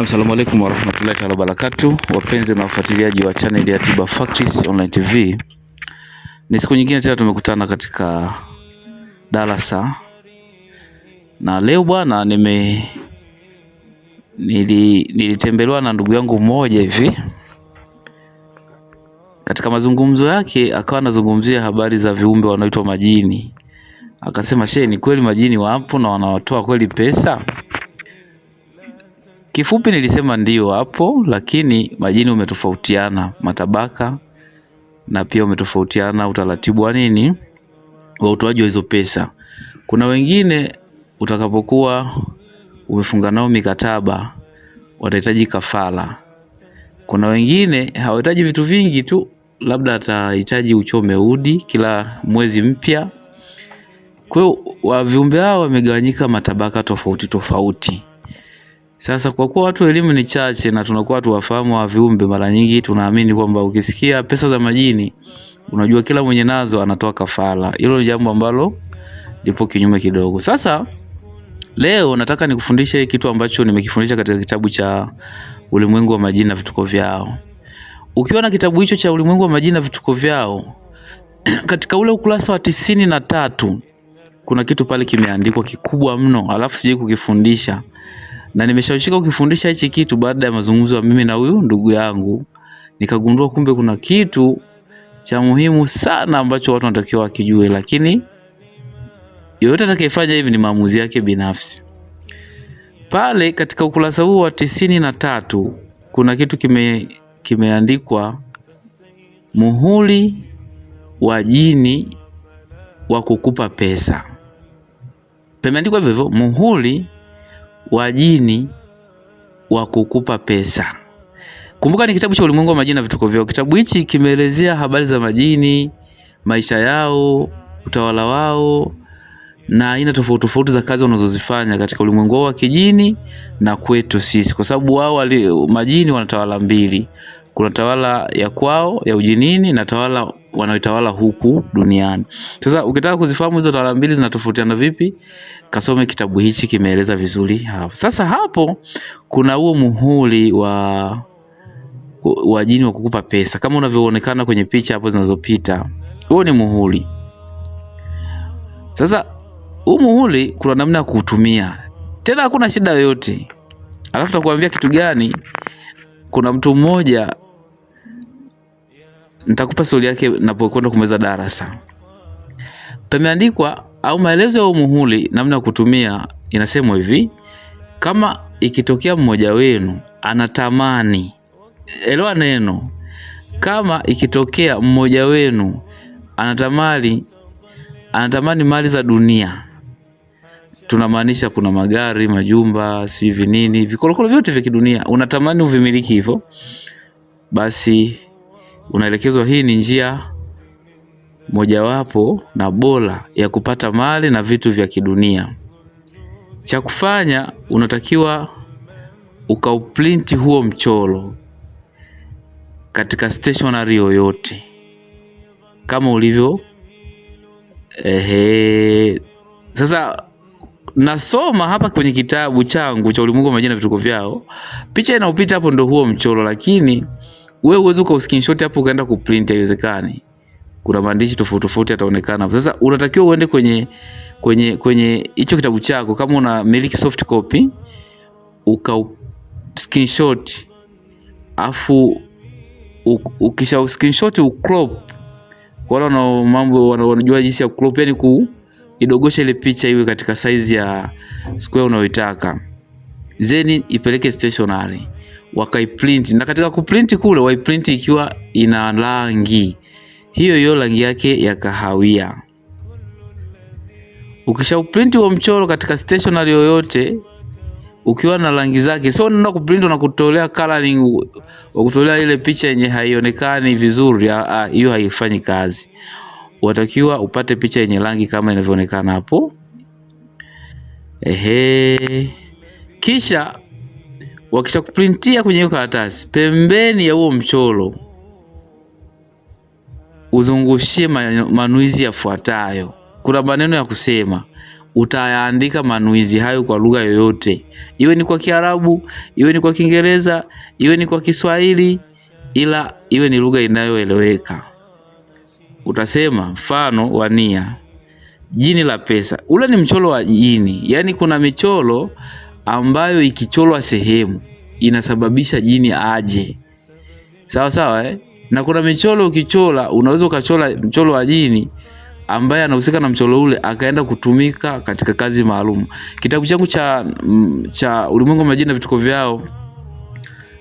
Assalamu alaikum warahmatullahi wabarakatuh, wapenzi na wafuatiliaji wa channel ya Tiba Facts Online TV. Ni siku nyingine tena tumekutana katika darasa. Na leo bwana nilitembelewa na ndugu yangu mmoja hivi. Katika mazungumzo yake akawa anazungumzia habari za viumbe wanaoitwa majini. Akasema, "Shehe, ni kweli majini wapo na wanawatoa kweli pesa?" Kifupi nilisema ndio hapo, lakini majini umetofautiana matabaka na pia umetofautiana utaratibu wa nini wa utoaji wa hizo pesa. Kuna wengine utakapokuwa umefunga nao mikataba watahitaji kafara. Kuna wengine hawahitaji vitu vingi tu, labda atahitaji uchome udi kila mwezi mpya. Kwa hiyo wa viumbe hao wamegawanyika matabaka tofauti tofauti. Sasa kwa kuwa watu elimu ni chache na tunakuwa tuwafahamu wa viumbe, mara nyingi tunaamini kwamba ukisikia pesa za majini unajua kila mwenye nazo anatoa kafara. Hilo ni jambo ambalo lipo kinyume kidogo. Sasa leo nataka nikufundishe kitu ambacho nimekifundisha katika kitabu cha Ulimwengu wa Majini na Vituko Vyao. Ukiwa na kitabu hicho cha Ulimwengu wa Majini na Vituko Vyao, katika ule ukurasa wa 93 kuna kitu pale kimeandikwa kikubwa mno, alafu sije kukifundisha. Na nimeshawishika kukifundisha hichi kitu baada ya mazungumzo ya mimi na huyu ndugu yangu. Nikagundua kumbe kuna kitu cha muhimu sana ambacho watu wanatakiwa wakijue, lakini yoyote atakayefanya hivi ni maamuzi yake binafsi. Pale katika ukurasa huu wa 93 kuna kitu kimeandikwa, muhuri wa jini wa kukupa pesa. Pameandikwa hivyo, muhuri wa jini wa kukupa pesa. Kumbuka ni kitabu cha Ulimwengu wa Majini na Vituko Vyao. Kitabu hichi kimeelezea habari za majini, maisha yao, utawala wao na aina tofauti tofauti za kazi wanazozifanya katika ulimwengu wao wa kijini na kwetu sisi, kwa sababu wao majini wanatawala mbili. Kuna tawala ya kwao ya ujinini na tawala wanaotawala huku duniani. Sasa ukitaka kuzifahamu hizo tawala mbili zinatofautiana vipi, kasome kitabu hichi, kimeeleza vizuri hapo. Sasa hapo kuna huo muhuri wa jini wa kukupa pesa kama unavyoonekana kwenye picha hapo zinazopita. Huo ni muhuri. Sasa huu muhuri kuna namna ya kuutumia. Tena hakuna shida yoyote. Alafu tutakwambia kitu gani. Kuna mtu mmoja, nitakupa stori yake napokwenda kumeza darasa. Pameandikwa au maelezo ya huu muhuri namna ya kutumia, inasemwa hivi: kama ikitokea mmoja wenu anatamani, elewa neno, kama ikitokea mmoja wenu anatamani mali za dunia, tunamaanisha kuna magari, majumba, sivi nini, vikolokolo vyote vya kidunia unatamani uvimiliki hivyo, basi unaelekezwa hii ni njia mojawapo na bora ya kupata mali na vitu vya kidunia. Cha kufanya, unatakiwa ukauprinti huo mchoro katika stationery yoyote kama ulivyo. Sasa nasoma hapa kwenye kitabu changu cha Ulimwengu wa Majini na Vituko Vyao, picha inaopita hapo ndo huo mchoro, lakini wewe uweze screenshot hapo ukaenda kuprint, haiwezekani. Kuna maandishi tofauti tofauti yataonekana. Sasa unatakiwa uende kwenye hicho kitabu chako, kama una miliki soft copy, screenshot, afu ukisha screenshot ucrop. Wala na mambo wanajua jinsi ya crop, yani kuidogosha ile picha iwe katika size ya square unayotaka. Zeni ipeleke stationery, wakaiprint, na katika kuprint kule waiprint ikiwa ina rangi hiyo rangi yake ya kahawia. Ukisha uprint huo mchoro katika stationery yoyote ukiwa na rangi zake, so unaenda kuprint na kutolea coloring, kutolea ile picha yenye haionekani vizuri, hiyo haifanyi kazi. Unatakiwa upate picha yenye rangi kama inavyoonekana hapo. Kisha wakisha kuprintia kwenye hiyo karatasi, pembeni ya huo mchoro uzungushie manuizi yafuatayo. Kuna maneno ya kusema, utayaandika manuizi hayo kwa lugha yoyote, iwe ni kwa Kiarabu, iwe ni kwa Kiingereza, iwe ni kwa Kiswahili, ila iwe ni lugha inayoeleweka. Utasema mfano wa nia, jini la pesa. Ule ni mchoro wa jini. Yaani kuna michoro ambayo ikicholwa sehemu inasababisha jini aje. Sawa sawa Na kuna michoro ukichola, unaweza ukachola mchoro wa jini ambaye anahusika na mchoro ule akaenda kutumika katika kazi maalum. Kitabu changu cha Ulimwengu wa Majini na Vituko Vyao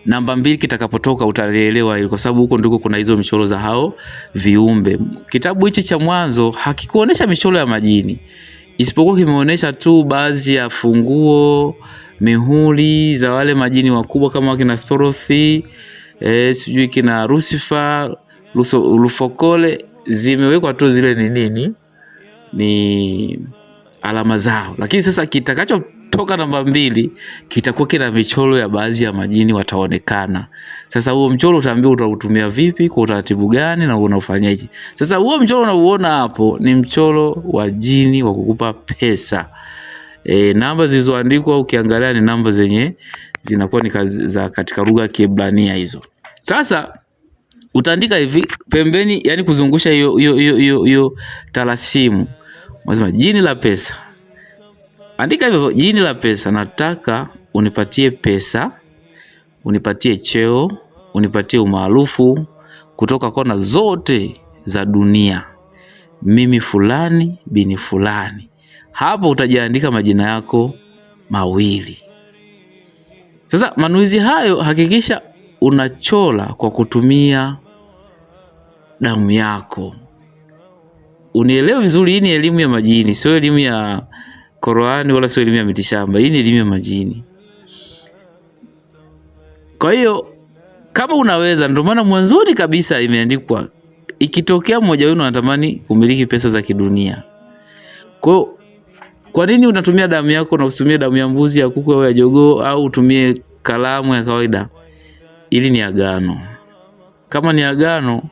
namba 2 kitakapotoka utaelewa hilo, kwa sababu huko ndiko kuna hizo michoro za hao viumbe. Kitabu hichi cha mwanzo hakikuonesha michoro ya majini, isipokuwa kimeonesha tu baadhi ya funguo, mihuri za wale majini wakubwa kama kina Storothi, sijui kina Lucifer, Lufokole, zimewekwa tu zile ni nini? Ni alama zao. Lakini sasa kitakachotoka namba 2 kitakuwa kina michoro ya baadhi ya majini wataonekana. Sasa huo mchoro utaambiwa utautumia vipi, kwa utaratibu gani na unafanyaje. Sasa huo mchoro unauona hapo ni mchoro wa jini wa kukupa pesa. Namba zilizoandikwa ukiangalia ni namba zenye zinakuwa ni za katika lugha ya Kiebrania hizo. Sasa utaandika hivi pembeni, yani kuzungusha hiyo talasimu. Unasema jini la pesa. Andika hivyo, jini la pesa, nataka unipatie pesa, unipatie cheo, unipatie umaarufu kutoka kona zote za dunia. Mimi fulani bini fulani. Hapo utajiandika majina yako mawili. Sasa manuizi hayo hakikisha unachola kwa kutumia damu yako. Unielewe vizuri, hii ni elimu ya majini, sio elimu ya Qur'ani wala sio elimu ya mitishamba. Hii ni elimu ya majini. Kwa hiyo kama unaweza, ndio maana mwanzoni kabisa imeandikwa ikitokea mmoja wenu anatamani kumiliki pesa za kidunia. Kwa nini unatumia damu yako na usitumie damu ya mbuzi, ya kuku au ya jogoo, au utumie kalamu ya kawaida? Ili ni agano. Kama ni agano,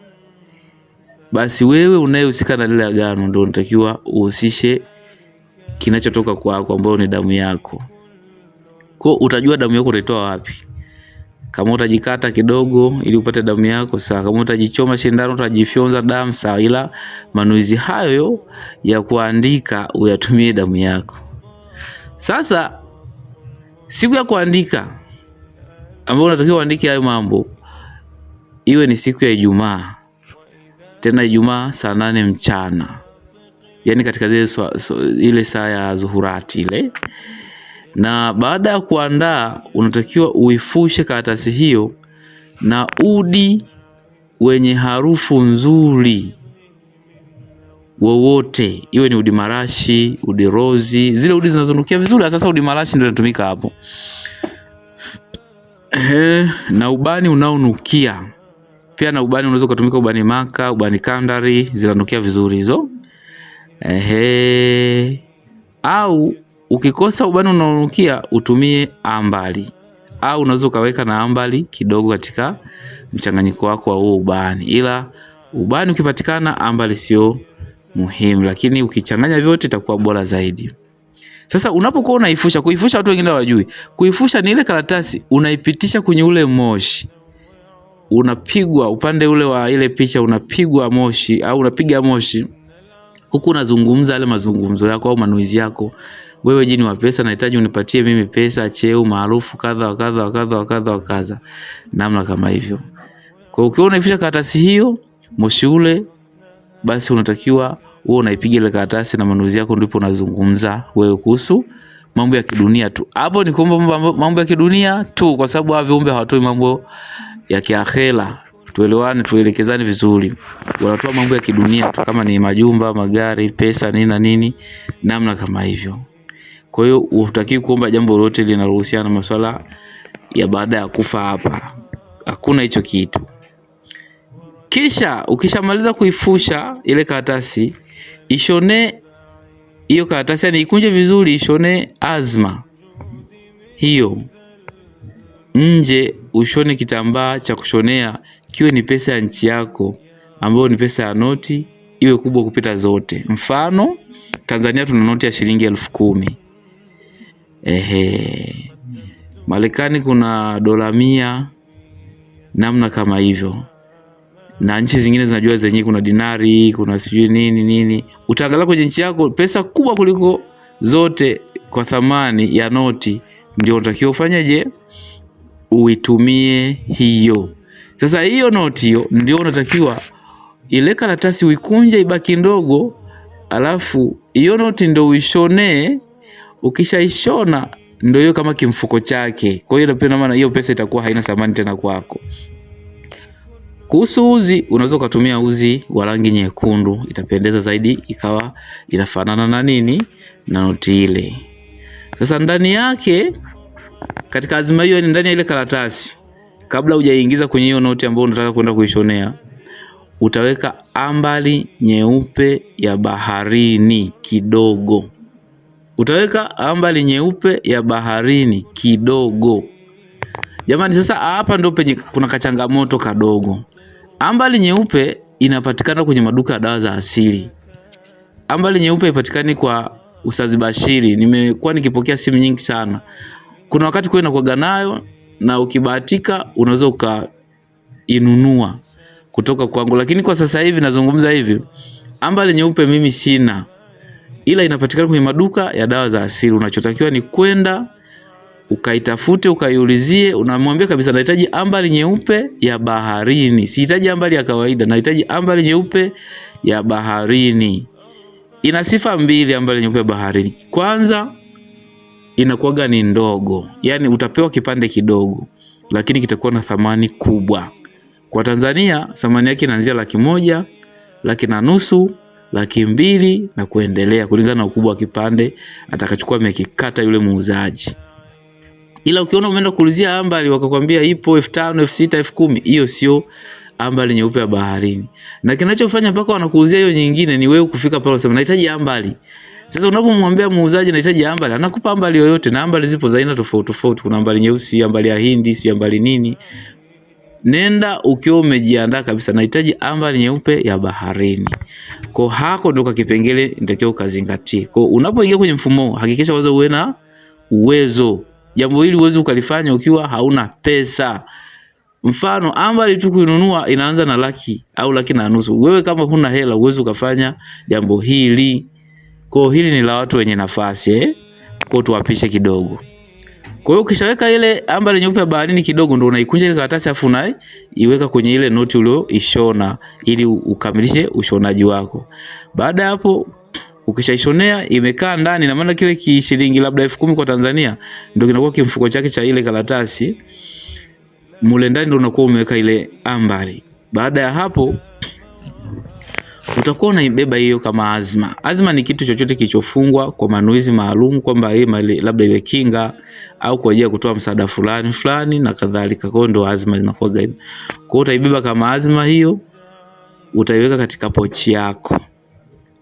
basi wewe unayehusika na lile agano ndio unatakiwa uhusishe kinachotoka kwako ambao ni damu yako. Kwa utajua damu yako utaitoa wapi. Kama utajikata kidogo ili upate damu yako, sawa. Kama utajichoma sindano utajifyonza damu, sawa. Ila manuizi hayo ya kuandika uyatumie damu yako. Sasa siku ya kuandika ambao unatakiwa uandike hayo mambo, iwe ni siku ya Ijumaa. Tena Ijumaa saa 8 mchana. Yaani katika ile saa ya zuhurati ile. Na baada ya kuandaa unatakiwa uifushe karatasi hiyo na udi wenye harufu nzuri wowote. Iwe ni udi marashi, udi rozi, zile udi zinazonukia vizuri. Sasa udi marashi ndio inatumika hapo. Na ubani unaonukia. Pia na ubani unaweza kutumika ubani maka, ubani kandari, zinanukia vizuri hizo. Au ukikosa ubani unaonukia utumie ambali. Au unaweza ukaweka na ambali kidogo katika mchanganyiko wako wa huo ubani. Ila ubani ukipatikana, ambali sio muhimu, lakini ukichanganya vyote itakuwa bora zaidi. Sasa unapokuwa unaifusha, kuifusha watu wengine hawajui. Kuifusha ni ile karatasi unaipitisha kwenye ule moshi. Unapigwa upande ule wa ile picha, unapigwa moshi au unapiga moshi. Huku unazungumza yale mazungumzo yako au manuizi yako. Wewe jini wa pesa, nahitaji unipatie mimi pesa, cheo, maarufu kadha wa kadha wa kadha wa kadha wa kadha. Namna kama hivyo. Kwa ukiona unaifusha karatasi hiyo, moshi ule, basi unatakiwa wewe unaipiga ile karatasi na manuizi yako, ndipo unazungumza wewe kuhusu mambo ya kidunia tu. Hapo ni kwamba mambo ya kidunia tu, kwa sababu hao viumbe hawatoi mambo ya kiakhera. Tuelewane, tuelekezane vizuri. Wanatoa mambo ya kidunia tu, kama ni majumba, magari, pesa, nini na nini, namna kama hivyo. Kwa hiyo hutaki kuomba jambo lolote linalohusiana na masuala ya baada ya kufa hapa. Hakuna hicho kitu. Kisha ukishamaliza kuifusha ile karatasi, ishone hiyo karatasi, yani ikunje vizuri, ishone azma hiyo. Nje ushone kitambaa cha kushonea, kiwe ni pesa ya nchi yako, ambayo ni pesa ya noti, iwe kubwa kupita zote. Mfano Tanzania tuna noti ya shilingi 10,000. Marekani kuna dola 100, namna kama hivyo. Na nchi zingine zinajua zenyewe kuna dinari, kuna sijui nini. Utaangalia kwenye nchi yako pesa kubwa kuliko zote kwa thamani ya noti, ndio unatakiwa ufanyeje? Uitumie hiyo. Sasa hiyo noti hiyo ndio unatakiwa ile karatasi uikunje ibaki ndogo, alafu hiyo noti ndio uishonee. Ukishaishona ndio hiyo kama kimfuko chake. Kwa hiyo ndio maana hiyo pesa itakuwa haina thamani tena kwako. Kuhusu uzi, unaweza kutumia uzi wa rangi nyekundu, itapendeza zaidi, ikawa inafanana na nini? Na noti ile. Sasa ndani yake, katika azima hiyo, ni ndani ya ile karatasi, kabla hujaingiza kwenye hiyo noti ambayo unataka kwenda kuishonea, utaweka ambali nyeupe ya baharini kidogo. Utaweka ambali nyeupe ya baharini kidogo. Jamani, sasa hapa ndio penye kuna kachangamoto kadogo. Ambali nyeupe inapatikana kwenye maduka ya dawa za asili. Ambali nyeupe haipatikani kwa Ustaz Bashiri. Nimekuwa nikipokea simu nyingi sana. Kuna wakati kwa inakuwa nayo, na ukibahatika unaweza ukainunua kutoka kwangu, lakini kwa sasa hivi nazungumza hivi, ambali nyeupe mimi sina, ila inapatikana kwenye maduka ya dawa za asili. Unachotakiwa ni kwenda ukaitafute, ukaiulizie, unamwambia kabisa nahitaji ambali nyeupe ya baharini. Sihitaji ambali ya kawaida, nahitaji ambali nyeupe ya baharini. Ina sifa mbili ambali nyeupe ya baharini. Kwanza, inakuwaga ni ndogo. Yaani utapewa kipande kidogo, lakini kitakuwa na thamani kubwa. Kwa Tanzania, thamani yake inaanzia 100,000, 1,500,000, 200,000 na kuendelea kulingana na ukubwa wa kipande atakachukua amekikata yule muuzaji. Ila ukiona umeenda kuulizia ambali wakakwambia ipo 5,000, 6,000, 10,000, hiyo sio ambali nyeupe ya baharini. Na kinachofanya mpaka wanakuuzia hiyo nyingine ni wewe kufika pale unasema nahitaji ambali. Sasa unapomwambia muuzaji nahitaji ambali, anakupa ambali yoyote, na ambali zipo za aina tofauti tofauti. Kuna ambali nyeusi, ambali ya Hindi, si ambali nini. Nenda ukiwa umejiandaa kabisa, nahitaji ambali nyeupe ya baharini. Kwa hako ndio kipengele nitakiwa ukazingatie. Kwa unapoingia kwenye mfumo, hakikisha kwanza uwe na uwezo. Jambo hili uweze ukalifanya ukiwa hauna pesa. Mfano, ambali tu kuinunua inaanza na 100,000 au 1,500,000. Wewe kama huna hela uweze ukafanya jambo hili. Kwa hili ni la watu wenye nafasi, Kwa tuwapishe kidogo. Kwa hiyo ukishaweka ile ambali nyeupe ya baharini kidogo, ndio unaikunja ile karatasi afu iweka kwenye ile noti ulioishona ili ukamilishe ushonaji wako. Baada ya hapo ukishaishonea imekaa ndani, na maana kile kishilingi labda 10,000 kwa Tanzania ndio kinakuwa kimfuko chake cha ile karatasi. Mule ndani ndio unakuwa umeweka ile ambali. Baada ya hapo utakuwa unaibeba hiyo kama azma. Azma ni kitu chochote kilichofungwa kwa manuizi maalum, kwamba hii labda iwe kinga au kwa ajili ya kutoa msaada fulani na kadhalika. Kwa hiyo ndio azma zinakuwa hivyo. Kwa hiyo utaibeba kama azma hiyo, utaiweka katika pochi yako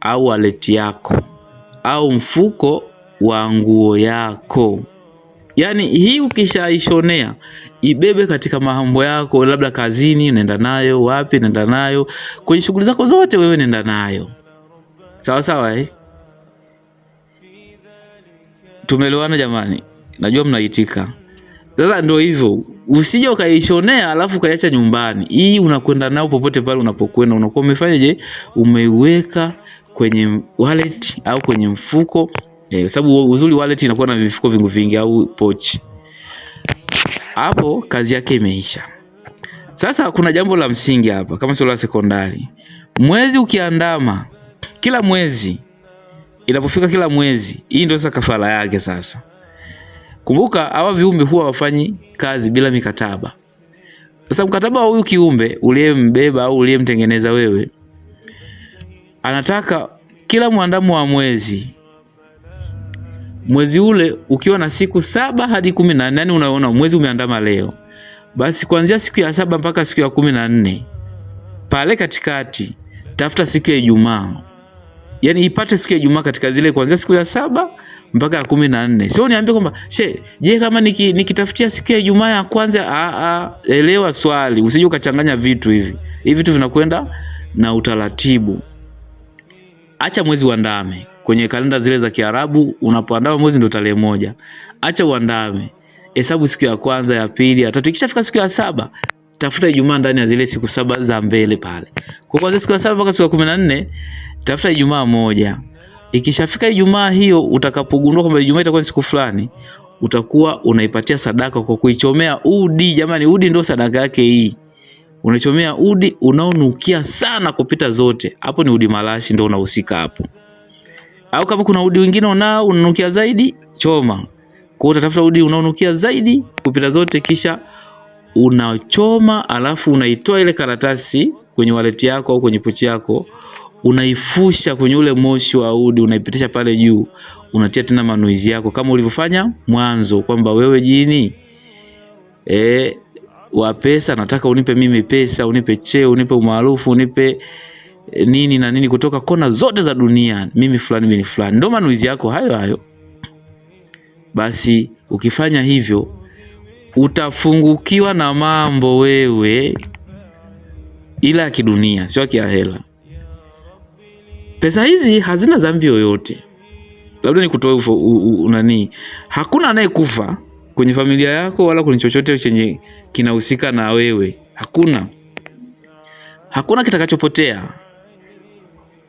au wallet yako au mfuko wa nguo yako. Yaani hii ukishaishonea ibebe katika mambo yako, labda kazini nenda nayo, wapi nenda nayo, kwenye shughuli zako zote wewe nenda nayo. Sawa sawa Tumeelewana jamani? Najua mnaitika. Sasa ndio hivyo. Usije ukaishonea alafu ukaiacha nyumbani. Hii unakwenda nao popote pale unapokwenda. Unakuwa umefanyaje? Umeiweka kwenye wallet au kwenye mfuko. Sababu uzuri wallet inakuwa na vifuko vingi au pochi. Hapo kazi yake imeisha. Sasa kuna jambo la msingi hapa kama sio la sekondari. Mwezi ukiandama, kila mwezi inapofika kila mwezi, hii ndio sasa kafara yake sasa. Kumbuka hawa viumbe huwa wafanyi kazi bila mikataba. Sasa mkataba wa huyu kiumbe uliyembeba au uliyemtengeneza wewe, anataka kila muandamo wa mwezi ule ukiwa na siku 7 hadi 14. Yani unaona mwezi umeandama leo, basi kuanzia siku ya 7 mpaka siku ya 14 pale katikati tafuta siku ya Ijumaa. Yani ipate siku ya Ijumaa katika zile kuanzia siku ya 7 mpaka ya 14. Sio niambie kwamba je kama nikitafutia siku ya Ijumaa ya kwanza, elewa swali, usije ukachanganya vitu hivi. Hivi vitu vinakwenda na utaratibu. acha mwezi uandame. Kwenye kalenda zile za Kiarabu unapoandama mwezi ndio tarehe 1. Acha uandame. Hesabu siku ya kwanza, ya pili, ya tatu. Ikishafika siku ya 7, tafuta Ijumaa ndani ya zile siku 7 za mbele pale. Kwa kwanza siku ya 7 mpaka siku ya 14, tafuta Ijumaa moja. Ikishafika Ijumaa hiyo, utakapogundua kwamba Ijumaa itakuwa ni siku fulani, utakuwa unaipatia sadaka kwa kuichomea udi. Jamani, udi ndio sadaka yake hii. Unachomea udi unaonukia sana kupita zote. Hapo ni udi malashi ndio unahusika hapo. Au kama kuna udi wengine unanukia zaidi, choma. Kwa hiyo utatafuta udi unaonukia zaidi kupita zote, kisha unachoma, alafu unaitoa ile karatasi kwenye wallet yako au kwenye pochi yako, unaifusha kwenye ule moshi wa udi, unaipitisha pale juu, unatia tena manuizi yako kama ulivyofanya mwanzo, kwamba wewe jini wa pesa, nataka unipe mimi pesa, unipe cheo, unipe umaarufu, unipe nini na nini kutoka kona zote za dunia, mimi fulani, mimi fulani. Ndio manuizi yako hayo. Basi ukifanya hivyo utafungukiwa na mambo wewe, ila ya kidunia, sio ya hela. Pesa hizi hazina dhambi yoyote. Labda nikutoe nani, hakuna anayekufa kwenye familia yako wala kwenye chochote chenye kinahusika na wewe. Hakuna kitakachopotea.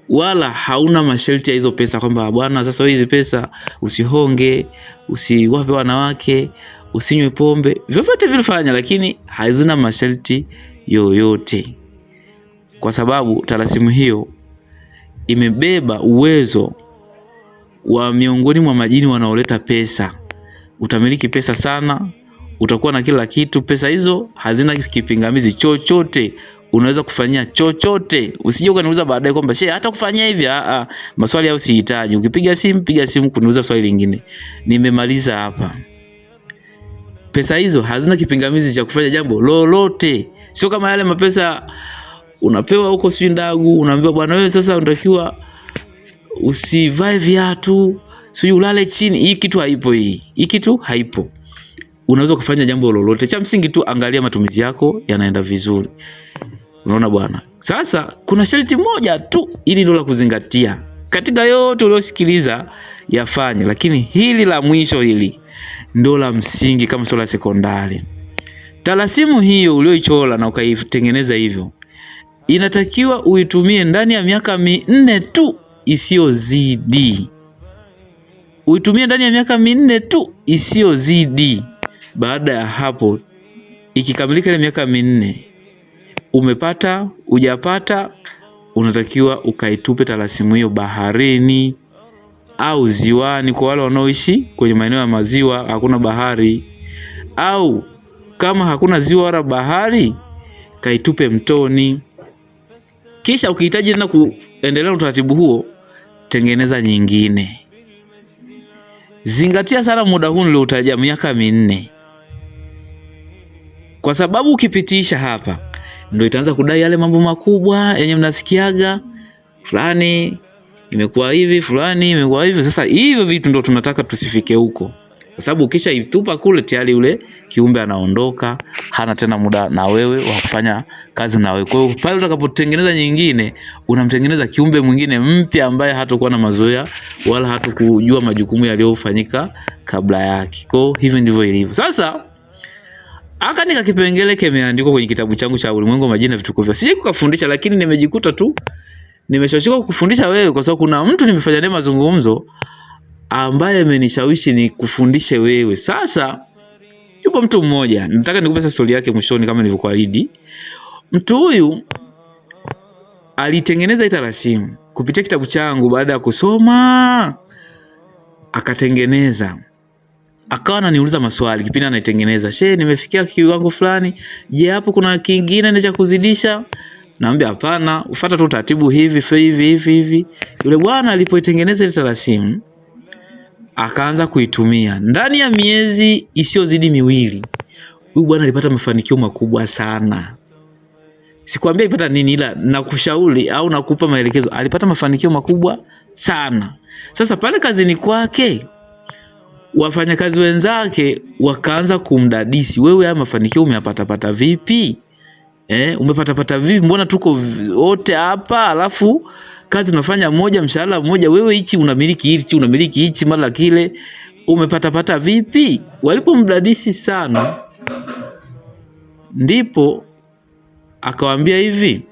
Wala hauna masharti ya hizo pesa kwamba bwana, sasa hizi pesa usihonge, usiwape wanawake, usinywe pombe. Vyovyote vilifanya, lakini hazina masharti yoyote. Kwa sababu talasimu hiyo imebeba uwezo wa miongoni mwa majini wanaoleta pesa. Utamiliki pesa sana, utakuwa na kila kitu. Pesa hizo hazina kipingamizi chochote. Unaweza kufanyia chochote. Usije ukaniuliza baadaye kwamba hata kufanyia hivi. Maswali yao sihitaji. Ukipiga simu kuniuliza swali lingine. Nimemaliza hapa. Pesa hizo hazina kipingamizi cha kufanya jambo lolote. Sio kama yale mapesa unapewa huko Swindagu, unaambiwa bwana, wewe sasa unatakiwa usivae viatu, sio ulale chini. Hii kitu haipo. Hii kitu haipo. Unaweza kufanya jambo lolote. Cha msingi tu angalia matumizi yako yanaenda vizuri. Unaona bwana? Sasa kuna sharti moja tu, ili ndio la kuzingatia. Katika yote uliosikiliza yafanye, lakini hili la mwisho hili ndio la msingi kama swala sekondari. Talasimu hiyo ulioichora na ukaitengeneza hivyo, inatakiwa uitumie ndani ya miaka 4 tu isiyozidi. Uitumie ndani ya miaka 4 tu isiyozidi. Baada ya hapo, ikikamilika ile miaka 4, umepata, hujapata, unatakiwa ukaitupe talasimu hiyo baharini au ziwani, kwa wale wanaoishi kwenye maeneo ya maziwa hakuna bahari. Au kama hakuna ziwa wala bahari, kaitupe mtoni. Kisha ukihitaji tena kuendelea na utaratibu huo, tengeneza nyingine. Zingatia sana muda huu nilioutaja, miaka 4. Kwa sababu ukipitisha hapa, ndio itaanza kudai yale mambo makubwa yenye mnasikiaga, fulani imekuwa hivi, fulani imekuwa hivi. Sasa hivyo vitu ndio tunataka tusifike huko. Kwa sababu ukisha itupa kule, tayari yule kiumbe anaondoka, hana tena muda na wewe wa kufanya kazi na wewe. Kwa hiyo pale utakapotengeneza nyingine, unamtengeneza kiumbe mwingine mpya ambaye hatakuwa na mazoea wala hatakujua majukumu yaliyofanyika kabla yake. Kwa hiyo hivi ndivyo ilivyo. Sasa aka kipengele kimeandikwa kwenye kitabu changu cha Ulimwengu wa Majini na Vituko Vyao. Sije kukafundisha, lakini nimejikuta tu nimeshawishika kukufundisha wewe, kwa sababu kuna mtu nimefanya naye mazungumzo ambaye amenishawishi ni kufundishe wewe. Sasa yupo mtu mmoja, nataka nikupe sasa story yake mwishoni kama nilivyokuahidi. Mtu huyu alitengeneza talasimu kupitia kitabu changu. Baada ya kusoma akatengeneza, akawa ananiuliza maswali kipindi anaitengeneza. Nimefikia kiwango fulani, je, hapo kuna kingine ni cha kuzidisha? Naambia hapana, ufuata tu taratibu hivi. Yule bwana alipoitengeneza ile talasimu, akaanza kuitumia ndani ya miezi isiyozidi 2. Huyu bwana alipata mafanikio makubwa sana. Sikwambia ipata nini, ila nakushauri au nakupa maelekezo. Alipata mafanikio makubwa sana. Sasa pale kazini kwake, wafanyakazi wenzake wakaanza kumdadisi, wewe haya mafanikio umeyapata vipi? Umepata vipi? Mbona tuko wote hapa alafu kazi unafanya moja, mshahara mmoja, wewe hichi unamiliki hichi mara kile, umepata vipi? Walipomdadisi sana, ndipo akawaambia hivi,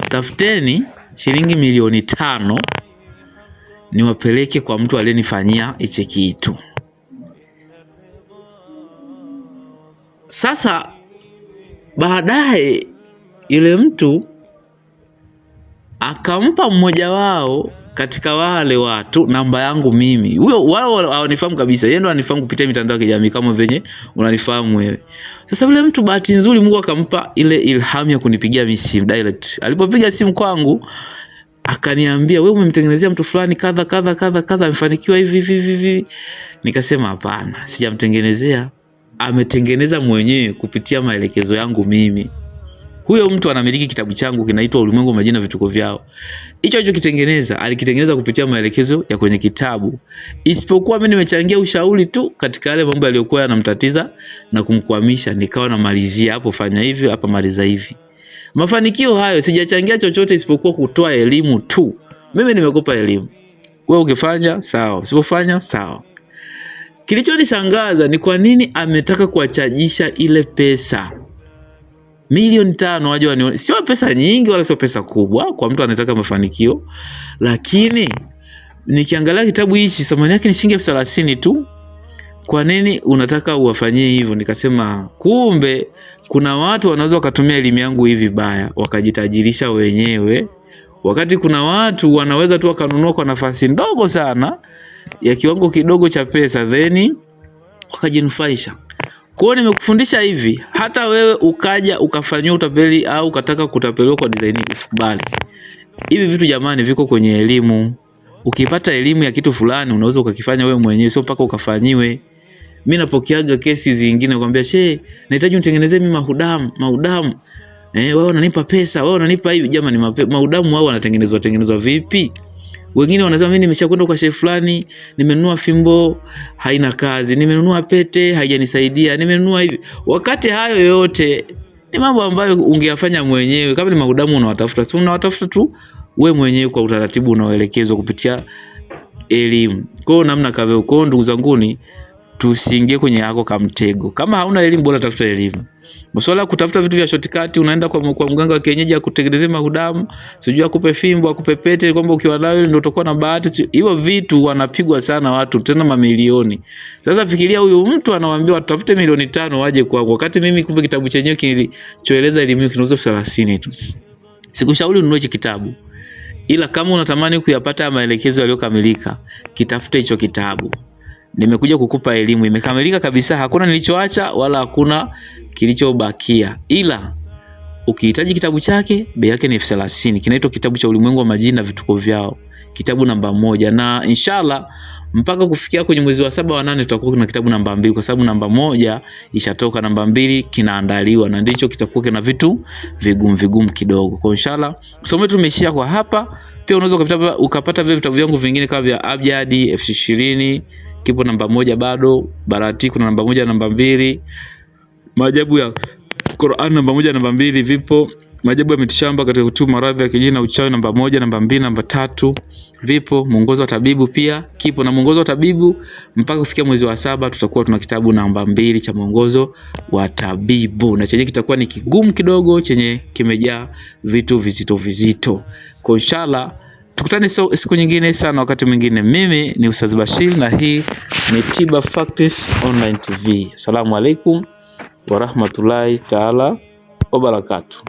tafuteni shilingi milioni 5 niwapeleke kwa mtu aliyenifanyia hichi kitu. Sasa baadaye yule mtu akampa mmoja wao katika wale watu namba yangu mimi. Huyo wao hawanifahamu kabisa. Yeye ndo anifahamu kupitia mitandao ya kijamii kama venye unanifahamu wewe. Sasa yule mtu bahati nzuri Mungu akampa ile ilhamu ya kunipigia mimi simu direct. Alipopiga simu kwangu akaniambia, wewe umemtengenezea mtu fulani kadha amefanikiwa hivi. Nikasema hapana, sijamtengenezea. Ametengeneza mwenyewe kupitia maelekezo yangu mimi. Huyo mtu anamiliki kitabu changu kinaitwa Ulimwengu wa Majina Vituko Vyao. Hicho alichokitengeneza alikitengeneza kupitia maelekezo ya kwenye kitabu. Isipokuwa mimi nimechangia ushauri tu katika yale mambo yaliyokuwa yanamtatiza na kumkwamisha, nikawa namalizia hapo, fanya hivi, hapa maliza hivi. Mafanikio hayo sijachangia chochote isipokuwa kutoa elimu tu. Mimi nimekupa elimu. Wewe ukifanya sawa, usipofanya sawa. Kilichonishangaza ni kwa nini ametaka kuachajisha ile pesa. Milioni 5 waje wanione. Sio pesa nyingi wala sio pesa kubwa kwa mtu anataka mafanikio. Lakini nikiangalia kitabu hichi thamani yake ni shilingi 30,000 tu. Kwa nini unataka uwafanyie hivyo? Nikasema kumbe kuna watu wanaweza wakatumia elimu yangu hivi vibaya wakajitajirisha wenyewe, wakati kuna watu wanaweza tu wakanunua kwa nafasi ndogo sana ya kiwango kidogo cha pesa then wakajinufaisha. Kwa hiyo nimekufundisha hivi, hata wewe ukaja ukafanywa utapeli au ukataka kutapeliwa kwa design hii, usikubali. Hivi vitu jamani viko kwenye elimu. Ukipata elimu ya kitu fulani unaweza ukakifanya wewe mwenyewe, sio mpaka ukafanyiwe. Mimi napokeaga kesi zingine kwambia, "She, nahitaji unitengenezee mimi mahudamu. Wewe unanipa pesa, wewe unanipa hivi." Jamani, mahudamu wao wanatengenezwa vipi? Wengine wanasema mimi nimeshakwenda kwa chef fulani, nimenunua fimbo haina kazi, nimenunua pete haijanisaidia, nimenunua hivi. Wakati hayo yote ni mambo ambayo ungeyafanya mwenyewe. Kama ni mahudamu unawatafuta, si unawatafuta tu wewe mwenyewe kwa utaratibu unaoelekezwa kupitia elimu. Kwa hiyo namna kavyo uko, ndugu zanguni, tusiingie kwenye yako kamtego. Kama hauna elimu bora tafuta elimu. Masuala kutafuta vitu vya shortcut, unaenda kwa mganga wa kienyeji akutengenezea mahudamu, sijui akupe fimbo, akupe pete kwamba ukiwa nayo ndio utakuwa na bahati. Hivyo vitu wanapigwa sana watu, tena mamilioni. Sasa fikiria huyu mtu anawaambia watafute milioni 5 waje kwako, wakati mimi kumbe kitabu chenyewe kilichoeleza elimu kinauza 30 tu. Sikushauri ununue hicho kitabu. Ila kama unatamani kuyapata maelekezo yaliyokamilika, kitafute hicho kitabu. Nimekuja kukupa elimu imekamilika kabisa, hakuna nilichoacha wala hakuna kilichobakia. Ila ukihitaji kitabu chake, bei yake ni 30,000. Kinaitwa Kitabu cha Ulimwengu wa Majina Vituko Vyao. Kitabu namba 1, na inshallah mpaka kufikia kwenye mwezi wa 7 wa 8 tutakuwa kuna kitabu namba 2, kwa sababu namba 1 ishatoka, namba 2 kinaandaliwa, na ndicho kitakuwa kina vitu vigumu kidogo. Kwa inshallah somo tumeishia kwa hapa. Pia unaweza ukapata vile vitabu vyangu vingine kama vya Abjad F20 kipo namba 1 bado, Barati kuna namba 1 namba 2, Maajabu ya Qur'an namba 1 namba 2 vipo, Maajabu ya Mitishamba katika kutibu maradhi ya kijini na uchawi namba 1 namba 2 namba 3 vipo, Mwongozo wa Tabibu pia kipo, na Mwongozo wa Tabibu mpaka kufikia mwezi wa 7 tutakuwa tuna kitabu namba 2 cha Mwongozo wa Tabibu, na chenye kitakuwa ni kigumu kidogo, chenye kimejaa vitu vizito. Kwa inshallah tukutane siku nyingine sana, wakati mwingine. Mimi ni Ustaz Bashir na hii ni Tiba Facts Online TV. Assalamu alaikum wa rahmatullahi ta'ala wa barakatuh.